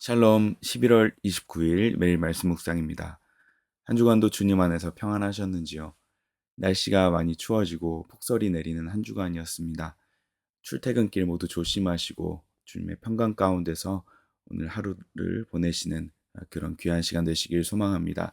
샬롬 11월 29일 매일 말씀 묵상입니다. 한 주간도 주님 안에서 평안하셨는지요? 날씨가 많이 추워지고 폭설이 내리는 한 주간이었습니다. 출퇴근길 모두 조심하시고 주님의 평강 가운데서 오늘 하루를 보내시는 그런 귀한 시간 되시길 소망합니다.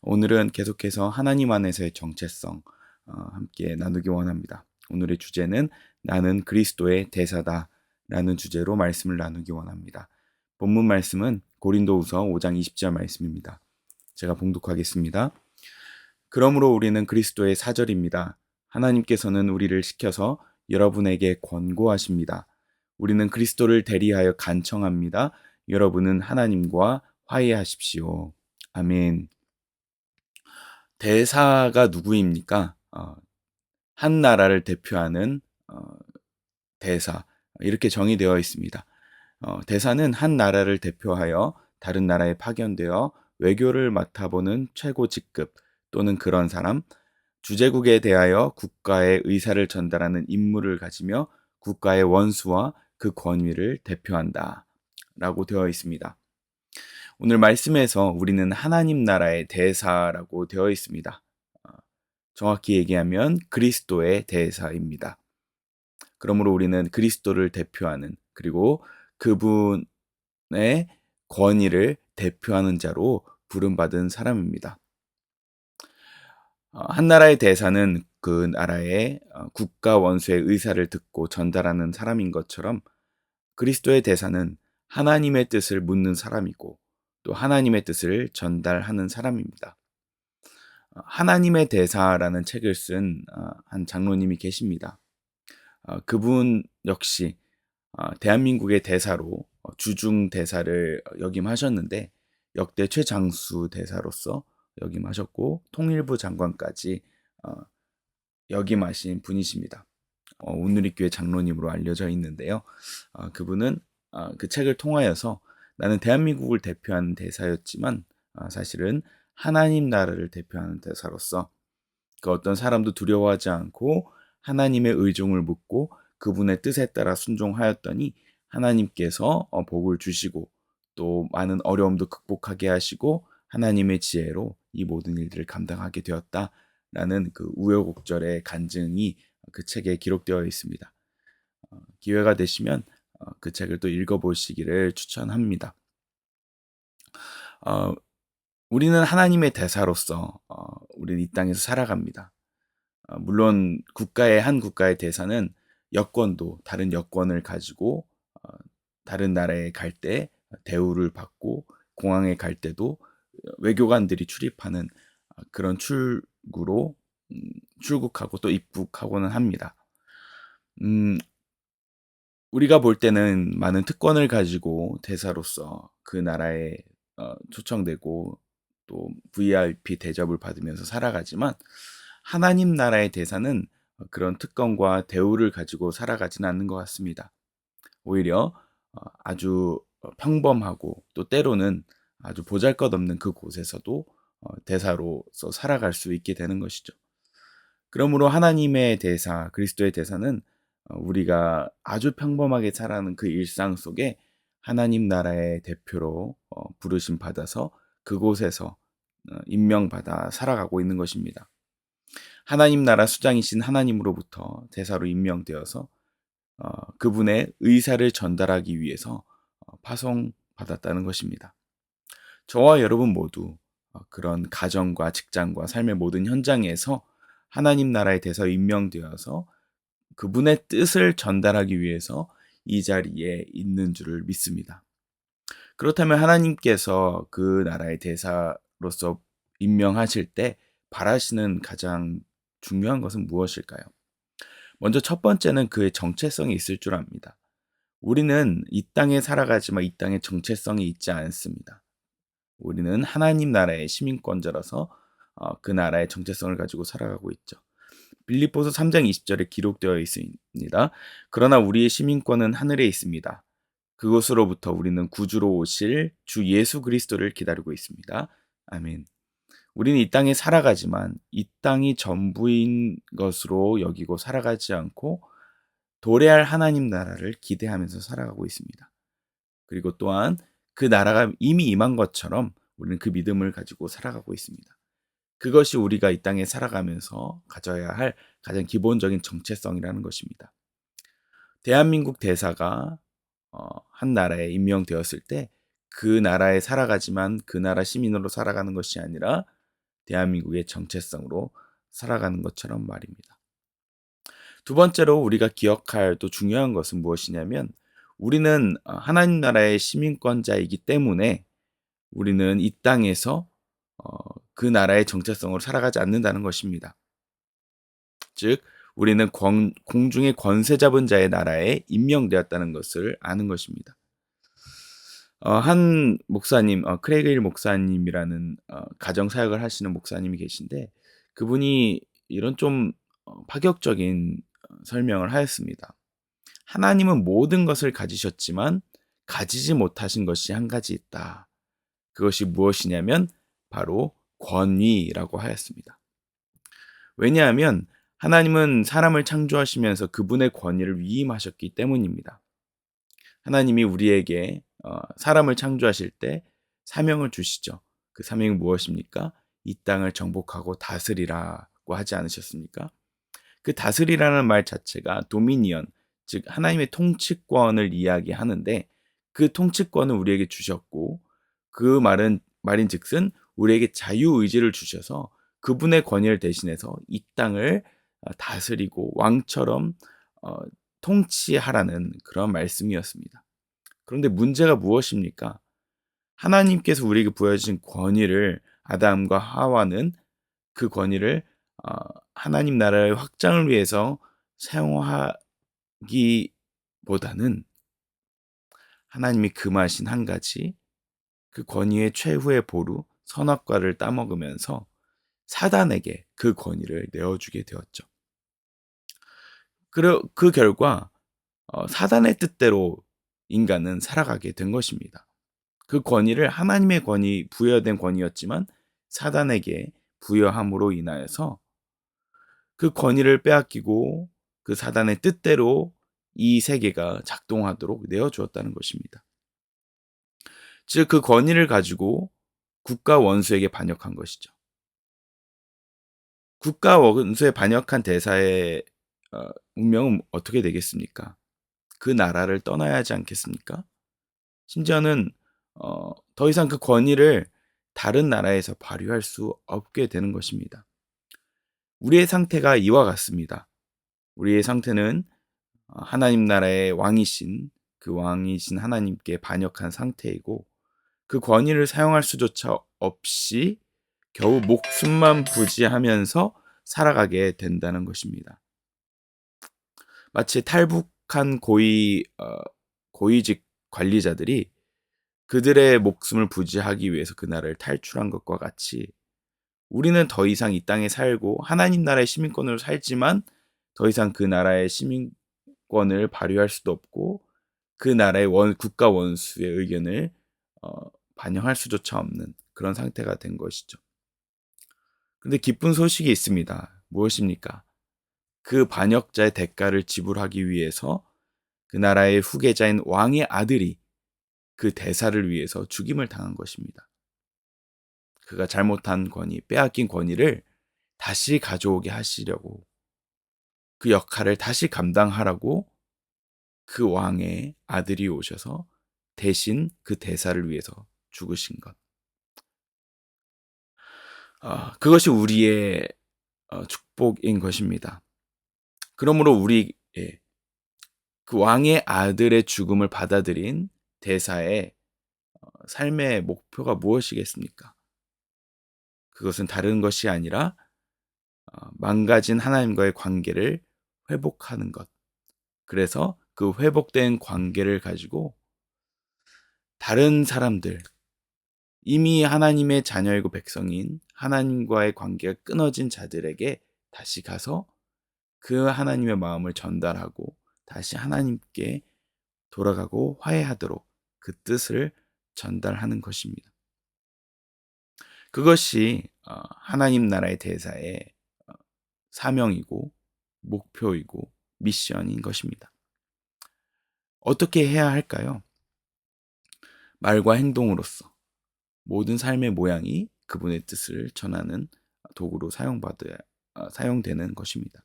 오늘은 계속해서 하나님 안에서의 정체성 함께 나누기 원합니다. 오늘의 주제는 나는 그리스도의 대사다 라는 주제로 말씀을 나누기 원합니다. 본문 말씀은 고린도후서 5장 20절 말씀입니다. 제가 봉독하겠습니다. 그러므로 우리는 그리스도의 사절입니다. 하나님께서는 우리를 시켜서 여러분에게 권고하십니다. 우리는 그리스도를 대리하여 간청합니다. 여러분은 하나님과 화해하십시오. 아멘. 대사가 누구입니까? 한 나라를 대표하는 대사, 이렇게 정의되어 있습니다. 대사는 한 나라를 대표하여 다른 나라에 파견되어 외교를 맡아보는 최고 직급 또는 그런 사람, 주재국에 대하여 국가의 의사를 전달하는 임무를 가지며 국가의 원수와 그 권위를 대표한다 라고 되어 있습니다. 오늘 말씀에서 우리는 하나님 나라의 대사라고 되어 있습니다. 정확히 얘기하면 그리스도의 대사입니다. 그러므로 우리는 그리스도를 대표하는, 그리고 그분의 권위를 대표하는 자로 부름받은 사람입니다. 한 나라의 대사는 그 나라의 국가 원수의 의사를 듣고 전달하는 사람인 것처럼, 그리스도의 대사는 하나님의 뜻을 묻는 사람이고 또 하나님의 뜻을 전달하는 사람입니다. 하나님의 대사라는 책을 쓴 한 장로님이 계십니다. 그분 역시 대한민국의 대사로 주중 대사를 역임하셨는데 역대 최장수 대사로서 역임하셨고 통일부 장관까지 역임하신 분이십니다. 온누리교회 장로님으로 알려져 있는데요. 그분은 그 책을 통하여서 나는 대한민국을 대표하는 대사였지만 사실은 하나님 나라를 대표하는 대사로서 그 어떤 사람도 두려워하지 않고 하나님의 의종을 묻고 그분의 뜻에 따라 순종하였더니 하나님께서 복을 주시고 또 많은 어려움도 극복하게 하시고 하나님의 지혜로 이 모든 일들을 감당하게 되었다라는 그 우여곡절의 간증이 그 책에 기록되어 있습니다. 기회가 되시면 그 책을 또 읽어보시기를 추천합니다. 우리는 하나님의 대사로서 우리는 이 땅에서 살아갑니다. 물론 한 국가의 대사는 여권도 다른 여권을 가지고 다른 나라에 갈 때 대우를 받고 공항에 갈 때도 외교관들이 출입하는 그런 출구로 출국하고 또 입국하고는 합니다. 우리가 볼 때는 많은 특권을 가지고 대사로서 그 나라에 초청되고 또 VIP 대접을 받으면서 살아가지만 하나님 나라의 대사는 그런 특권과 대우를 가지고 살아가지는 않는 것 같습니다. 오히려 아주 평범하고 또 때로는 아주 보잘것없는 그 곳에서도 대사로서 살아갈 수 있게 되는 것이죠. 그러므로 하나님의 대사, 그리스도의 대사는 우리가 아주 평범하게 살아가는 그 일상 속에 하나님 나라의 대표로 부르심 받아서 그곳에서 임명받아 살아가고 있는 것입니다. 하나님 나라 수장이신 하나님으로부터 대사로 임명되어서 그분의 의사를 전달하기 위해서 파송받았다는 것입니다. 저와 여러분 모두 그런 가정과 직장과 삶의 모든 현장에서 하나님 나라의 대사로 임명되어서 그분의 뜻을 전달하기 위해서 이 자리에 있는 줄을 믿습니다. 그렇다면 하나님께서 그 나라의 대사로서 임명하실 때 바라시는 가장 중요한 것은 무엇일까요? 먼저 첫 번째는 그의 정체성이 있을 줄 압니다. 우리는 이 땅에 살아가지만 이 땅에 정체성이 있지 않습니다. 우리는 하나님 나라의 시민권자라서 그 나라의 정체성을 가지고 살아가고 있죠. 빌립보서 3장 20절에 기록되어 있습니다. 그러나 우리의 시민권은 하늘에 있습니다. 그곳으로부터 우리는 구주로 오실 주 예수 그리스도를 기다리고 있습니다. 아멘. 우리는 이 땅에 살아가지만 이 땅이 전부인 것으로 여기고 살아가지 않고 도래할 하나님 나라를 기대하면서 살아가고 있습니다. 그리고 또한 그 나라가 이미 임한 것처럼 우리는 그 믿음을 가지고 살아가고 있습니다. 그것이 우리가 이 땅에 살아가면서 가져야 할 가장 기본적인 정체성이라는 것입니다. 대한민국 대사가 한 나라에 임명되었을 때 그 나라에 살아가지만 그 나라 시민으로 살아가는 것이 아니라 대한민국의 정체성으로 살아가는 것처럼 말입니다. 두 번째로 우리가 기억할 또 중요한 것은 무엇이냐면 우리는 하나님 나라의 시민권자이기 때문에 우리는 이 땅에서 그 나라의 정체성으로 살아가지 않는다는 것입니다. 즉 우리는 공중의 권세 잡은 자의 나라에 임명되었다는 것을 아는 것입니다. 한 목사님, 크레이그 힐 목사님이라는 가정 사역을 하시는 목사님이 계신데 그분이 이런 좀 파격적인 설명을 하였습니다. 하나님은 모든 것을 가지셨지만 가지지 못하신 것이 한 가지 있다. 그것이 무엇이냐면 바로 권위라고 하였습니다. 왜냐하면 하나님은 사람을 창조하시면서 그분의 권위를 위임하셨기 때문입니다. 하나님이 우리에게 사람을 창조하실 때 사명을 주시죠. 그 사명이 무엇입니까? 이 땅을 정복하고 다스리라고 하지 않으셨습니까? 그 다스리라는 말 자체가 도미니언, 즉 하나님의 통치권을 이야기하는데 그 통치권을 우리에게 주셨고 그 말인즉슨 우리에게 자유의지를 주셔서 그분의 권위를 대신해서 이 땅을 다스리고 왕처럼 통치하라는 그런 말씀이었습니다. 그런데 문제가 무엇입니까? 하나님께서 우리에게 부여주신 권위를 아담과 하와는 그 권위를 하나님 나라의 확장을 위해서 사용하기보다는 하나님이 금하신 한 가지 그 권위의 최후의 보루 선악과를 따먹으면서 사단에게 그 권위를 내어주게 되었죠. 그 결과 사단의 뜻대로 인간은 살아가게 된 것입니다. 그 권위를 하나님의 부여된 권위였지만 사단에게 부여함으로 인하여서 그 권위를 빼앗기고 그 사단의 뜻대로 이 세계가 작동하도록 내어주었다는 것입니다. 즉 그 권위를 가지고 국가 원수에게 반역한 것이죠. 국가 원수에 반역한 대사의 운명은 어떻게 되겠습니까? 그 나라를 떠나야 하지 않겠습니까? 심지어는 더 이상 그 권위를 다른 나라에서 발휘할 수 없게 되는 것입니다. 우리의 상태가 이와 같습니다. 우리의 상태는 하나님 나라의 왕이신 그 왕이신 하나님께 반역한 상태이고 그 권위를 사용할 수조차 없이 겨우 목숨만 부지하면서 살아가게 된다는 것입니다. 마치 탈북한 고위직 관리자들이 그들의 목숨을 부지하기 위해서 그 나라를 탈출한 것과 같이 우리는 더 이상 이 땅에 살고 하나님 나라의 시민권으로 살지만 더 이상 그 나라의 시민권을 발휘할 수도 없고 그 나라의 국가 원수의 의견을 반영할 수조차 없는 그런 상태가 된 것이죠. 근데 기쁜 소식이 있습니다. 무엇입니까? 그 반역자의 대가를 지불하기 위해서 그 나라의 후계자인 왕의 아들이 그 대사를 위해서 죽임을 당한 것입니다. 그가 잘못한 권위, 빼앗긴 권위를 다시 가져오게 하시려고 그 역할을 다시 감당하라고 그 왕의 아들이 오셔서 대신 그 대사를 위해서 죽으신 것. 그것이 우리의 축복인 것입니다. 그러므로 우리 그 왕의 아들의 죽음을 받아들인 대사의 삶의 목표가 무엇이겠습니까? 그것은 다른 것이 아니라 망가진 하나님과의 관계를 회복하는 것. 그래서 그 회복된 관계를 가지고 다른 사람들, 이미 하나님의 자녀이고 백성인 하나님과의 관계가 끊어진 자들에게 다시 가서 그 하나님의 마음을 전달하고 다시 하나님께 돌아가고 화해하도록 그 뜻을 전달하는 것입니다. 그것이 하나님 나라의 대사의 사명이고 목표이고 미션인 것입니다. 어떻게 해야 할까요? 말과 행동으로써 모든 삶의 모양이 그분의 뜻을 전하는 도구로 사용되는 것입니다.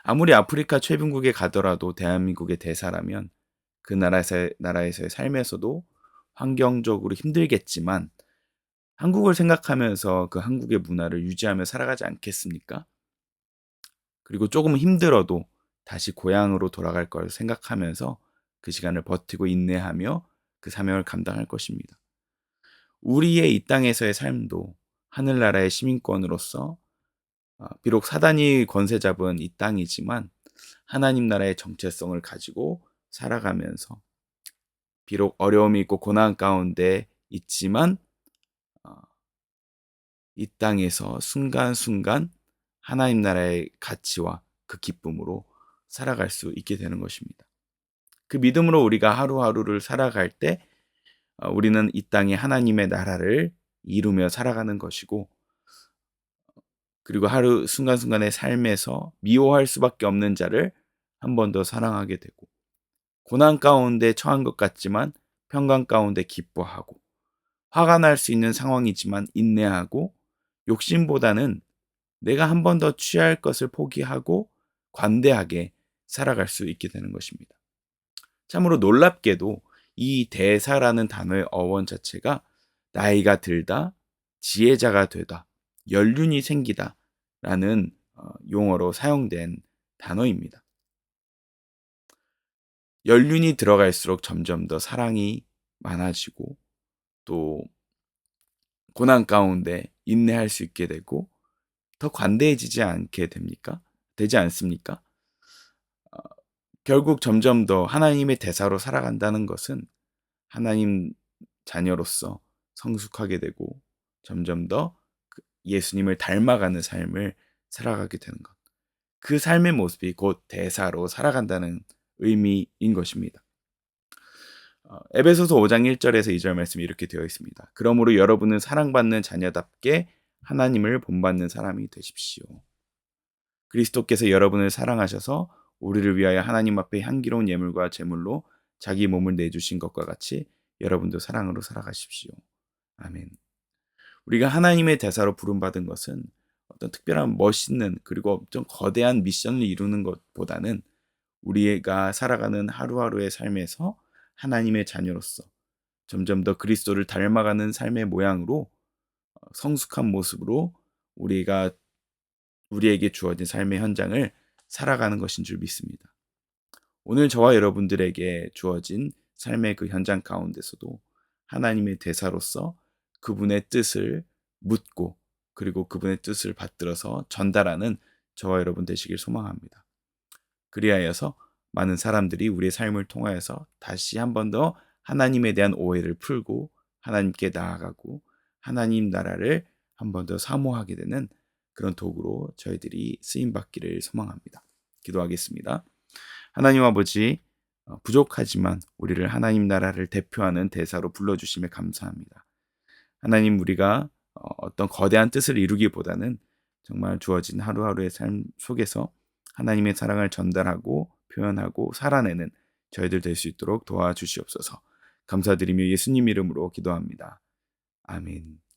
아무리 아프리카 최빈국에 가더라도 대한민국의 대사라면 그 나라에서의 삶에서도 환경적으로 힘들겠지만 한국을 생각하면서 그 한국의 문화를 유지하며 살아가지 않겠습니까? 그리고 조금 힘들어도 다시 고향으로 돌아갈 걸 생각하면서 그 시간을 버티고 인내하며 그 사명을 감당할 것입니다. 우리의 이 땅에서의 삶도 하늘나라의 시민권으로서 비록 사단이 권세 잡은 이 땅이지만 하나님 나라의 정체성을 가지고 살아가면서 비록 어려움이 있고 고난 가운데 있지만 이 땅에서 순간순간 하나님 나라의 가치와 그 기쁨으로 살아갈 수 있게 되는 것입니다. 그 믿음으로 우리가 하루하루를 살아갈 때 우리는 이 땅에 하나님의 나라를 이루며 살아가는 것이고, 그리고 하루 순간순간의 삶에서 미워할 수밖에 없는 자를 한 번 더 사랑하게 되고, 고난 가운데 처한 것 같지만 평강 가운데 기뻐하고, 화가 날 수 있는 상황이지만 인내하고, 욕심보다는 내가 한 번 더 취할 것을 포기하고 관대하게 살아갈 수 있게 되는 것입니다. 참으로 놀랍게도 이 대사라는 단어의 어원 자체가 나이가 들다, 지혜자가 되다, 연륜이 생기다 라는 용어로 사용된 단어입니다. 연륜이 들어갈수록 점점 더 사랑이 많아지고 또 고난 가운데 인내할 수 있게 되고 더 관대해지지 않게 됩니까? 되지 않습니까? 결국 점점 더 하나님의 대사로 살아간다는 것은 하나님 자녀로서 성숙하게 되고 점점 더 예수님을 닮아가는 삶을 살아가게 되는 것. 그 삶의 모습이 곧 대사로 살아간다는 의미인 것입니다. 에베소서 5장 1절에서 2절 말씀이 이렇게 되어 있습니다. 그러므로 여러분은 사랑받는 자녀답게 하나님을 본받는 사람이 되십시오. 그리스도께서 여러분을 사랑하셔서 우리를 위하여 하나님 앞에 향기로운 예물과 제물로 자기 몸을 내주신 것과 같이 여러분도 사랑으로 살아가십시오. 아멘. 우리가 하나님의 대사로 부름받은 것은 어떤 특별한 멋있는 그리고 좀 거대한 미션을 이루는 것보다는 우리가 살아가는 하루하루의 삶에서 하나님의 자녀로서 점점 더 그리스도를 닮아가는 삶의 모양으로 성숙한 모습으로 우리에게 주어진 삶의 현장을 살아가는 것인 줄 믿습니다. 오늘 저와 여러분들에게 주어진 삶의 그 현장 가운데서도 하나님의 대사로서 그분의 뜻을 묻고 그리고 그분의 뜻을 받들어서 전달하는 저와 여러분 되시길 소망합니다. 그리하여서 많은 사람들이 우리의 삶을 통하여서 다시 한 번 더 하나님에 대한 오해를 풀고 하나님께 나아가고 하나님 나라를 한 번 더 사모하게 되는 그런 도구로 저희들이 쓰임받기를 소망합니다. 기도하겠습니다. 하나님 아버지, 부족하지만 우리를 하나님 나라를 대표하는 대사로 불러주심에 감사합니다. 하나님, 우리가 어떤 거대한 뜻을 이루기보다는 정말 주어진 하루하루의 삶 속에서 하나님의 사랑을 전달하고 표현하고 살아내는 저희들 될 수 있도록 도와주시옵소서. 감사드리며 예수님 이름으로 기도합니다. 아멘.